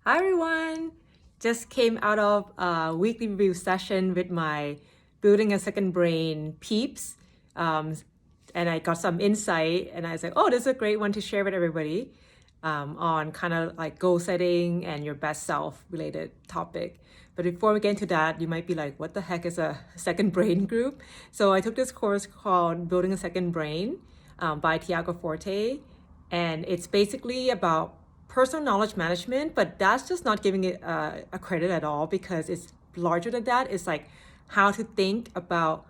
Hi everyone! Just came out of a weekly review session with my Building a Second Brain peeps. Um, and I got some insight and I was like, oh, this is a great one to share with everybody on kind of like goal setting and your best self related topic. But before we get into that, you might be like, what the heck is a second brain group? So I took this course called Building a Second Brain by Tiago Forte. And it's basically about personal knowledge management, but that's just not giving it a credit at all because it's larger than that. It's like how to think about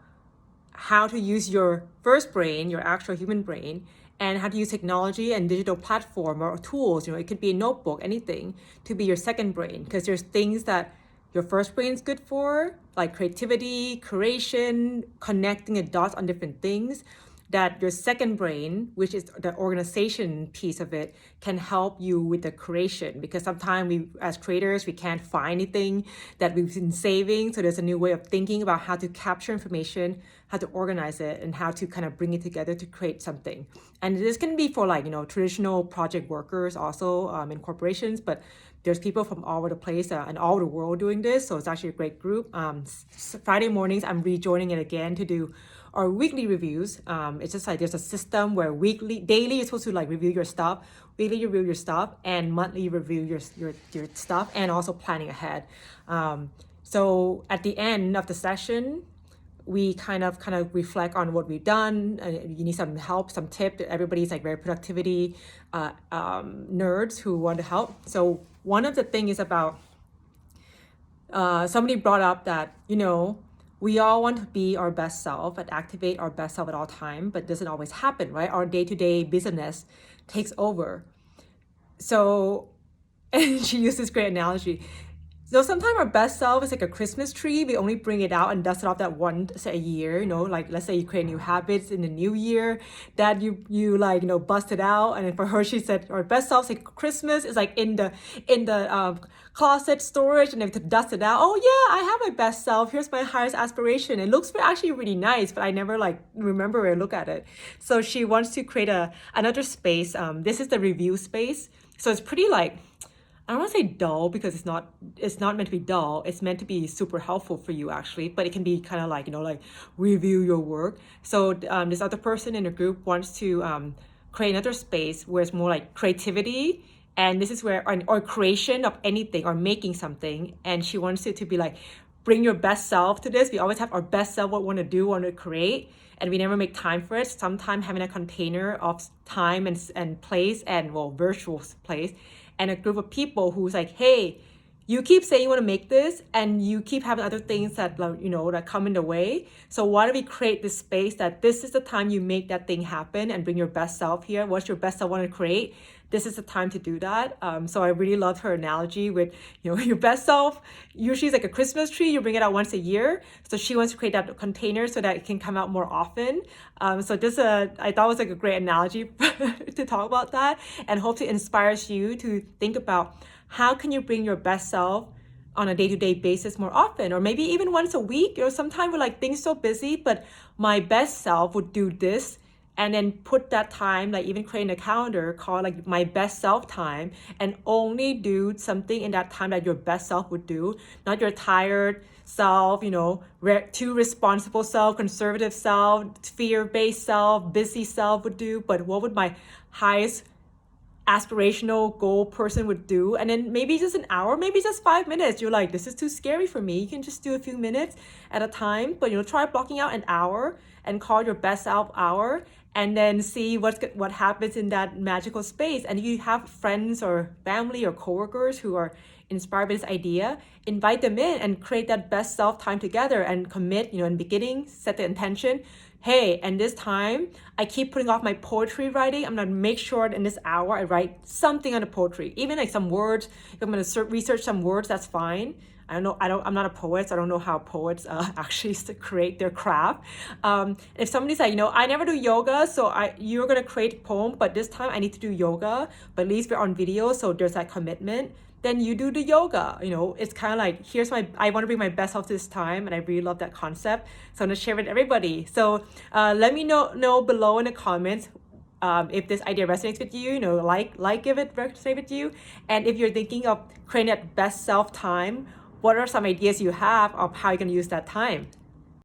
how to use your first brain, your actual human brain, and how to use technology and digital platform or tools. It could be a notebook, anything, to be your second brain. Because there's things that your first brain is good for, like creativity, creation, connecting the dots on different things, that your second brain, which is the organization piece of it, can help you with the creation. Because sometimes we, as creators, we can't find anything that we've been saving. So there's a new way of thinking about how to capture information, how to organize it, and how to kind of bring it together to create something. And this can be for traditional project workers also in corporations, but there's people from all over the place and all over the world doing this. So it's actually a great group. Friday mornings, I'm rejoining it again to do our weekly reviews. It's just like there's a system where daily you're supposed to like review your stuff, weekly you review your stuff, and monthly you review your stuff, and also planning ahead. So at the end of the session, we kind of reflect on what we've done. You need some help, some tip. Everybody's like very productivity nerds who want to help. So one of the things is about somebody brought up that we all want to be our best self and activate our best self at all time, but it doesn't always happen, right? Our day-to-day business takes over. So, and she used this great analogy. So sometimes our best self is like a Christmas tree. We only bring it out and dust it off that once a year. Like let's say you create new habits in the new year that you like bust it out. And then for her, she said our best self is like Christmas is like in the closet storage, and then to dust it out. Oh yeah, I have my best self. Here's my highest aspiration. It looks actually really nice, but I never like remember or look at it. So she wants to create another space. This is the review space. So it's pretty like, I don't want to say dull because it's not meant to be dull. It's meant to be super helpful for you actually, but it can be kind of like, like review your work. So this other person in the group wants to create another space where it's more like creativity. And this is where, or creation of anything or making something. And she wants it to be like, bring your best self to this. We always have our best self, what we want to do, want to create, and we never make time for it. Sometimes having a container of time and place and virtual place, and a group of people who's like, hey, you keep saying you want to make this and you keep having other things that that come in the way. So why don't we create this space that this is the time you make that thing happen and bring your best self here. What's your best self want to create? This is the time to do that. So I really loved her analogy with, your best self usually is like a Christmas tree. You bring it out once a year. So she wants to create that container so that it can come out more often. So this, I thought was like a great analogy to talk about that, and hope to inspire you to think about how can you bring your best self on a day-to-day basis more often, or maybe even once a week. Sometimes we're like, things so busy, but my best self would do this, and then put that time, like even creating a calendar called like my best self time, and only do something in that time that your best self would do, not your tired self, too responsible self, conservative self, fear-based self, busy self would do, but what would my highest aspirational goal person would do. And then maybe just an hour, maybe just 5 minutes. You're like, this is too scary for me. You can just do a few minutes at a time, but try blocking out an hour and call your best self hour, and then see what happens in that magical space. And if you have friends or family or coworkers who are inspired by this idea, invite them in and create that best self time together, and commit, in the beginning, set the intention. Hey, and this time I keep putting off my poetry writing. I'm gonna make sure in this hour I write something on the poetry, even like some words. If I'm gonna research some words, that's fine. I'm not a poet, so I don't know how poets actually create their craft. If somebody's like, I never do yoga, so you're gonna create a poem, but this time I need to do yoga, but at least we're on video, so there's that commitment. Then you do the yoga. It's kind of like, I want to bring my best self this time, and I really love that concept. So I'm gonna share it with everybody. So let me know below in the comments if this idea resonates with you, give it resonate with you. And if you're thinking of creating that best self time, what are some ideas you have of how you can use that time?